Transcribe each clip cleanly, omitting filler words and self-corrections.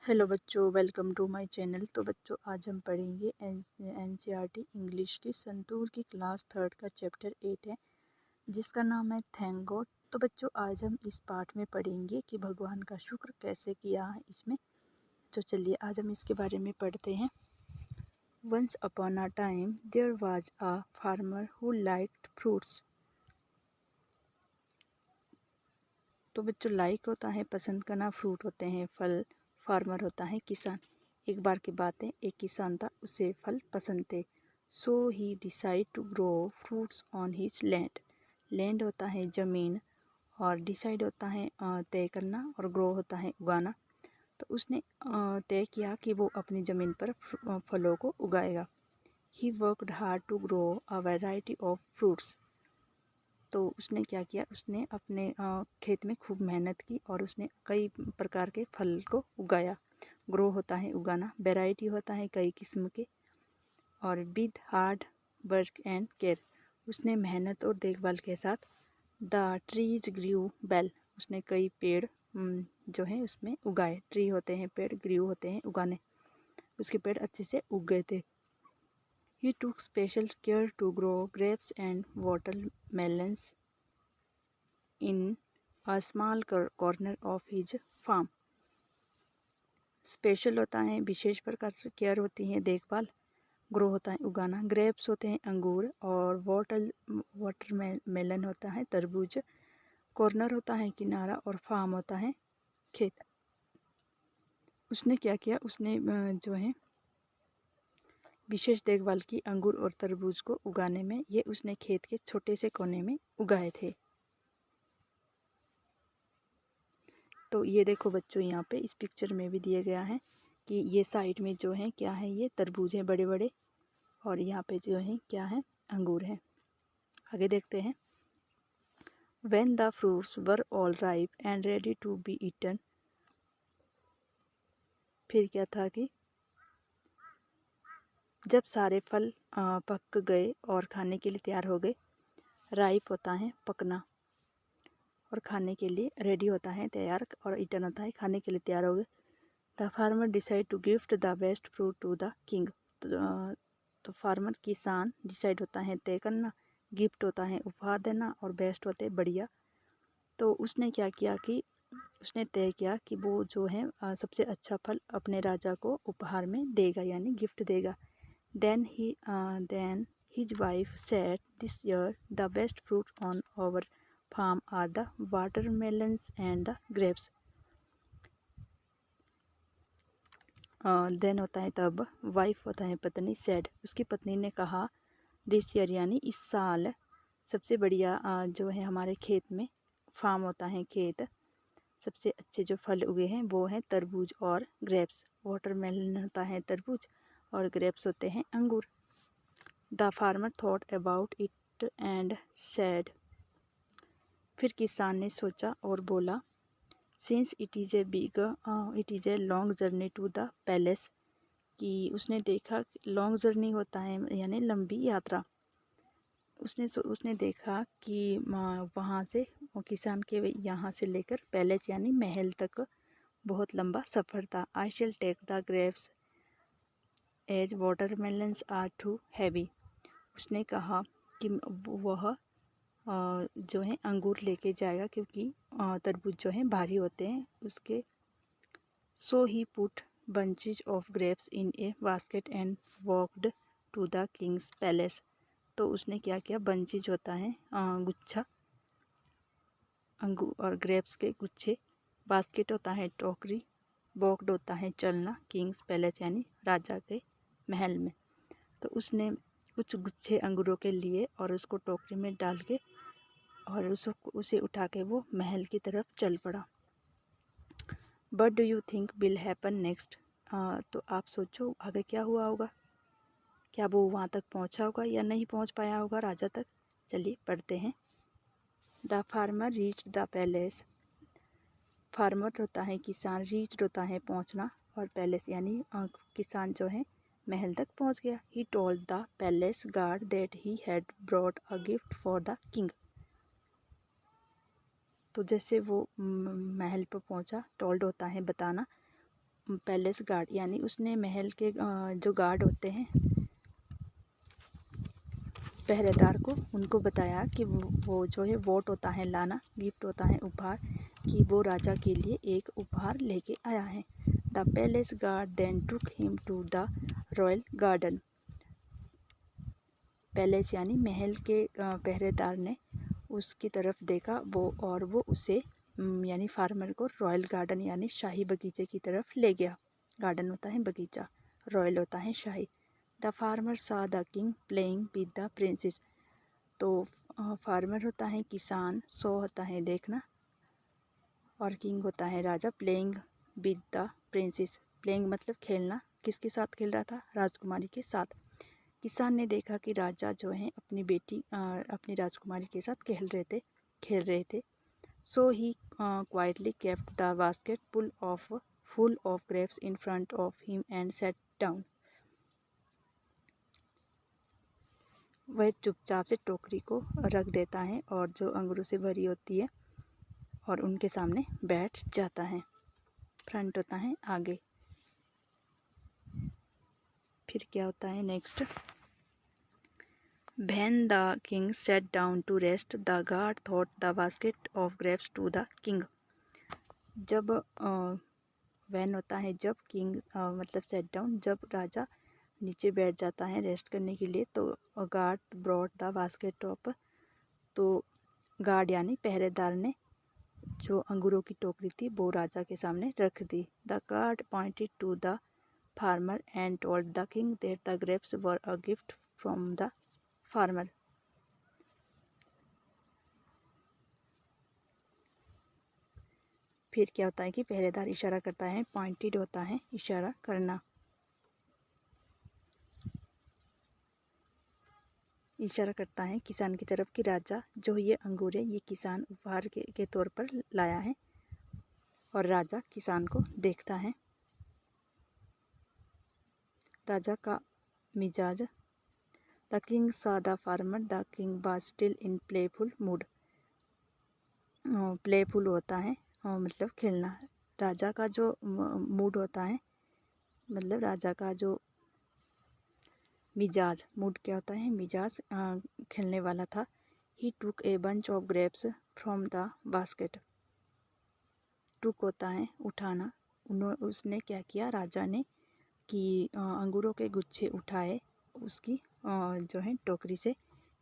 Hello बच्चों, welcome to my channel. तो बच्चों, आज हम पढ़ेंगे एनसीईआरटी इंग्लिश की संतूर की क्लास 3 का चैप्टर 8 है, जिसका नाम है थैंक गॉड। तो बच्चों, आज हम इस पाठ में पढ़ेंगे कि भगवान का शुक्र कैसे किया है इसमें। तो चलिए आज हम इसके बारे में पढ़ते हैं। Once upon a time there was a farmer who liked fruits. तो बच्चों, लाइक होता है पसंद करना, फ्रूट होते हैं फल, फार्मर होता है किसान। एक बार की बात है, एक किसान था, उसे फल पसंद थे। So he decide to grow fruits on his land. Land होता है ज़मीन, और डिसाइड होता है तय करना, और ग्रो होता है उगाना। तो उसने तय किया कि वो अपनी ज़मीन पर फलों को उगाएगा। He worked hard to grow a variety of fruits. तो उसने क्या किया, उसने अपने खेत में खूब मेहनत की और उसने कई प्रकार के फल को उगाया। ग्रो होता है उगाना, वैरायटी होता है कई किस्म के, और with hard work and care, उसने मेहनत और देखभाल के साथ। द ट्रीज ग्रीव वेल, उसने कई पेड़ जो है उसमें उगाए। ट्री होते हैं पेड़, ग्रीव होते हैं उगाने, उसके पेड़ अच्छे से उग गए थे। He took special care to grow grapes and watermelons in a small corner of his farm. Special होता है विशेष प्रकार से, केयर होती है देखभाल, ग्रो होता है उगाना, ग्रेप्स होते हैं अंगूर, और वाटरमेलन होता है तरबूज, कॉर्नर होता है किनारा, और फार्म होता है खेत। उसने क्या किया, उसने जो है विशेष देखभाल की अंगूर और तरबूज को उगाने में। ये उसने खेत के छोटे से कोने में उगाए थे। तो ये देखो बच्चों, यहाँ पे इस पिक्चर में भी दिया गया है कि ये साइड में जो है क्या है, ये तरबूज है बड़े बड़े, और यहाँ पे जो है क्या है, अंगूर है। आगे देखते हैं। When the fruits were all ripe and ready to be eaten, फिर क्या था कि जब सारे फल पक गए और खाने के लिए तैयार हो गए। राइप होता है पकना, और खाने के लिए रेडी होता है तैयार, और ईटन होता है खाने के लिए तैयार हो गए। The farmer decide to gift the best fruit to the king. तो फार्मर किसान डिसाइड होता है तय करना, गिफ्ट होता है उपहार देना, और बेस्ट होते बढ़िया। तो उसने क्या किया कि उसने तय किया कि वो जो है सबसे अच्छा फल अपने राजा को उपहार में देगा, यानी गिफ्ट देगा। Then his wife said, this year the best fruit on our farm are the watermelons and the grapes. Then होता है तब, वाइफ होता है पत्नी, सेड उसकी पत्नी ने कहा, दिस ईयर यानी इस साल सबसे बढ़िया जो है हमारे खेत में, फार्म होता है खेत, सबसे अच्छे जो फल उगे हैं वो हैं तरबूज और ग्रेप्स। वाटरमेलन होता है तरबूज, और ग्रेप्स होते हैं अंगूर। The farmer thought about it and said, फिर किसान ने सोचा और बोला, since it is a long journey to the palace, कि उसने देखा लॉन्ग जर्नी होता है यानी लंबी यात्रा। उसने देखा कि वहाँ से किसान के यहाँ से लेकर पैलेस यानी महल तक बहुत लंबा सफ़र था। I shall take the grapes as watermelons are too heavy, उसने कहा कि वह जो है अंगूर लेके जाएगा क्योंकि तरबूज जो है भारी होते हैं उसके। So he put bunches of grapes in a basket and walked to the king's palace. तो उसने क्या किया, बंचेज होता है गुच्छा, अंगूर और ग्रेप्स के गुच्छे, बास्केट होता है टोकरी, वॉकड होता है चलना, किंग्स पैलेस यानी राजा के महल में। तो उसने कुछ गुच्छे अंगूरों के लिए और उसको टोकरी में डाल के, और उसे उठा के वो महल की तरफ चल पड़ा। But do you think will happen next, तो आप सोचो आगे क्या हुआ होगा, क्या वो वहाँ तक पहुँचा होगा या नहीं पहुँच पाया होगा राजा तक। चलिए पढ़ते हैं। The farmer reach the palace, farmer होता है किसान, रीच होता है पहुँचना, और पैलेस यानी किसान जो है महल तक पहुँच गया। He told the palace guard that he had brought a gift for the king. तो जैसे वो महल पर पहुँचा, टोल्ड होता है बताना, पैलेस गार्ड यानी उसने महल के जो गार्ड होते हैं, पहरेदार को, उनको बताया कि वो जो है वोट होता है लाना, गिफ्ट होता है उपहार, कि वो राजा के लिए एक उपहार लेके आया है। The palace guard then took him to the royal garden. Palace यानी महल के पहरेदार ने उसकी तरफ देखा और वो उसे यानी फार्मर को रॉयल गार्डन यानी शाही बगीचे की तरफ ले गया। गार्डन होता है बगीचा, रॉयल होता है शाही। द फार्मर सा the king playing with the princess. तो फार्मर होता है किसान, सो होता है देखना, और किंग होता है राजा, playing with the princess. Playing मतलब खेलना, किसके साथ खेल रहा था? राजकुमारी के साथ। किसान ने देखा कि राजा जो है अपनी राजकुमारी के साथ खेल रहे थे। So he quietly kept the basket full of grapes in front of him and sat down. वह चुपचाप से टोकरी को रख देता है और जो अंगूरों से भरी होती है और उनके सामने बैठ जाता है। फ्रंट होता है आगे। फिर क्या होता है next? When the king sat down to rest, the guard threw the basket of grapes to the king. जब when होता है जब, किंग मतलब सेट डाउन, जब राजा नीचे बैठ जाता है रेस्ट करने के लिए, तो guard brought the basket of, तो गार्ड यानी पहरेदार ने जो अंगूरों की टोकरी थी वो राजा के सामने रख दी। The guard pointed to the farmer and told the king that the grapes were a gift from the farmer. फिर क्या होता है कि पहरेदार इशारा करता है, पॉइंटेड होता है इशारा करना, इशारा करता है किसान की तरफ कि राजा जो ये अंगूर है ये किसान उपहार के तौर पर लाया है। और राजा किसान को देखता है। राजा का मिजाज। द किंग सा the farmer, the king was still in playful mood. Playful होता है मतलब खेलना। राजा का जो मूड होता है, मतलब राजा का जो मिजाज, मूड क्या होता है? मिजाज खेलने वाला था। He took a bunch of grapes from the basket. Took होता है उठाना। उसने क्या किया, राजा ने, कि अंगूरों के गुच्छे उठाए उसकी जो है टोकरी से।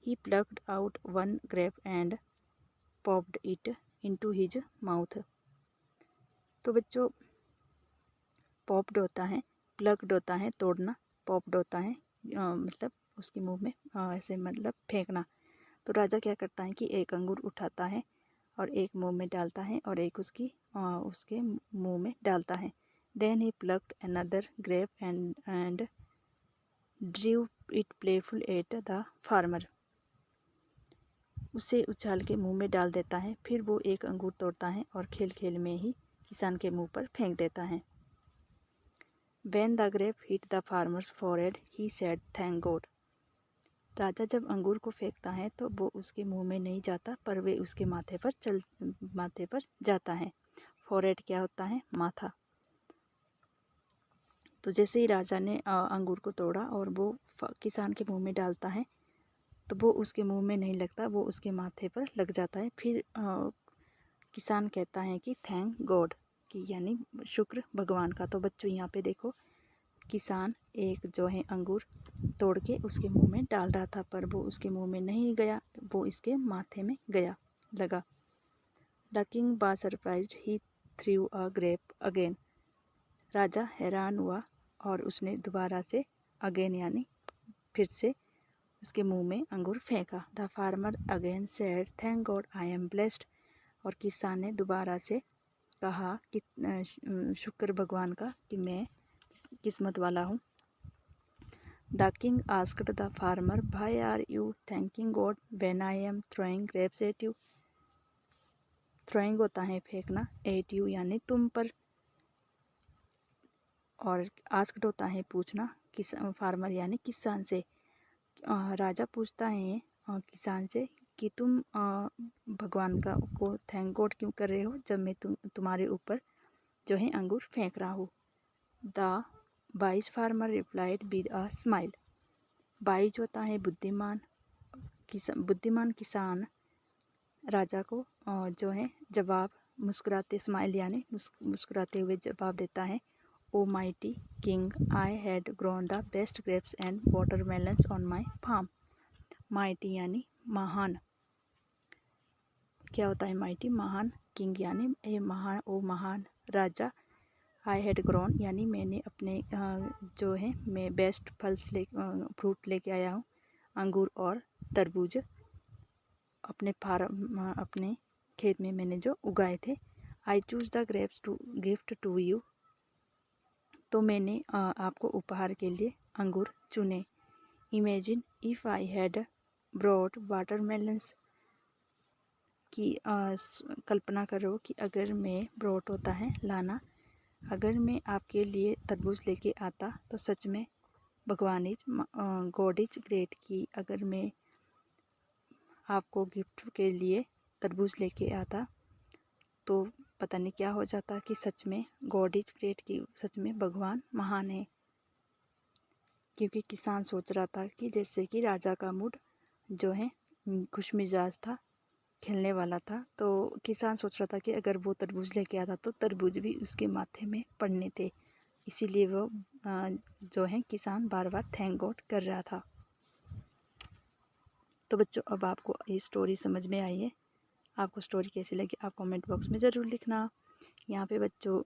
He plucked out one grape and popped it into his mouth. तो बच्चों, पॉप्ड होता है, प्लग्ड होता है तोड़ना, पॉप्ड होता है मतलब उसके मुंह में ऐसे मतलब फेंकना। तो राजा क्या करता है कि एक अंगूर उठाता है और एक मुंह में डालता है और एक उसके मुंह में डालता है। Then he plugged another grape and drove it playful at the farmer. उसे उछाल के मुंह में डाल देता है। फिर वो एक अंगूर तोड़ता है और खेल खेल में ही किसान के मुंह पर फेंक देता है। When the grape hit the farmer's forehead, he said, "Thank God." राजा जब अंगूर को फेंकता है तो वो उसके मुंह में नहीं जाता, पर वे उसके माथे पर जाता है। फोरहेड क्या होता है? माथा। तो जैसे ही राजा ने अंगूर को तोड़ा और वो किसान के मुंह में डालता है तो वो उसके मुंह में नहीं लगता, वो उसके माथे पर लग जाता है। फिर किसान कहता है कि थैंक गॉड, कि यानी शुक्र भगवान का। तो बच्चों यहाँ पे देखो, किसान एक जो है अंगूर तोड़ के उसके मुंह में डाल रहा था, पर वो उसके मुंह में नहीं गया, वो इसके माथे में लगा। The king was surprised, he threw a grape again. राजा हैरान हुआ और उसने दोबारा से अगेन यानी फिर से उसके मुंह में अंगूर फेंका। The farmer again said, thank God I am blessed. और किसान ने दोबारा से कहा कि शुक्र भगवान का कि मैं किस्मत वाला हूँ। The king asked the farmer, why are you thanking God when I am throwing grapes at you. Throwing होता है फेंकना, एट यू यानी तुम पर, और आस्क्ड होता है पूछना, फार्मर यानी किसान से। राजा पूछता है किसान से कि तुम भगवान को थैंक गॉड क्यों कर रहे हो जब मैं तुम्हारे ऊपर जो है अंगूर फेंक रहा हूँ। The vice farmer replied with a smile. Wise होता है बुद्धिमान, बुद्धिमान किसान राजा को जो है जवाब मुस्कुराते, स्माइल यानी मुस्कुराते हुए जवाब देता है। O mighty king, I had grown the best grapes and watermelons on my farm. Mighty यानी महान, क्या होता है माइटी? महान। किंग यानी ए महान, ओ महान राजा। आई हैड ग्रोन यानी मैंने अपने जो है मैं बेस्ट फल्स फ्रूट लेके आया हूँ, अंगूर और तरबूज अपने फार्म, अपने खेत में मैंने जो उगाए थे। I choose the grapes to gift to you, तो मैंने आपको उपहार के लिए अंगूर चुने। Imagine if I had brought watermelons, की कल्पना करो कि अगर मैं ब्रॉट होता है लाना, अगर मैं आपके लिए तरबूज लेके आता तो सच में भगवान इज गॉड इज ग्रेट, की अगर मैं आपको गिफ्ट के लिए तरबूज लेके आता तो पता नहीं क्या हो जाता, कि सच में गॉड इज ग्रेट, की सच में भगवान महान है। क्योंकि किसान सोच रहा था कि जैसे कि राजा का मूड जो है खुश मिजाज था, खेलने वाला था, तो किसान सोच रहा था कि अगर वो तरबूज लेके आता तो तरबूज भी उसके माथे में पड़ने थे। इसीलिए वो जो है किसान बार बार थैंक गॉड कर रहा था। तो बच्चों, अब आपको ये स्टोरी समझ में आई है। आपको स्टोरी कैसी लगी आप कमेंट बॉक्स में ज़रूर लिखना। यहाँ पे बच्चों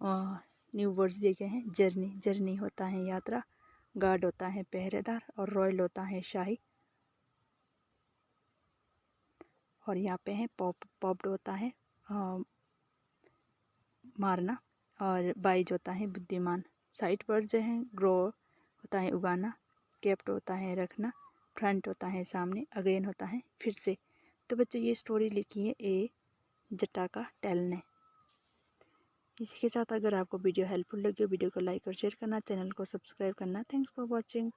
न्यू वर्ड्स दिए गए हैं। जर्नी, जर्नी होता है यात्रा, गार्ड होता है पहरेदार, और रॉयल होता है शाही। और यहाँ पे है पॉप्ड होता है मारना, और वाइज होता है बुद्धिमान। साइड वर्ड जो है ग्रो होता है उगाना, केप्ट होता है रखना, फ्रंट होता है सामने, अगेन होता है फिर से। तो बच्चों, ये स्टोरी लिखी है ए जटाका टेल ने। इसी के साथ अगर आपको वीडियो हेल्पफुल लगे, वीडियो को लाइक और शेयर करना, चैनल को सब्सक्राइब करना। Thanks for watching.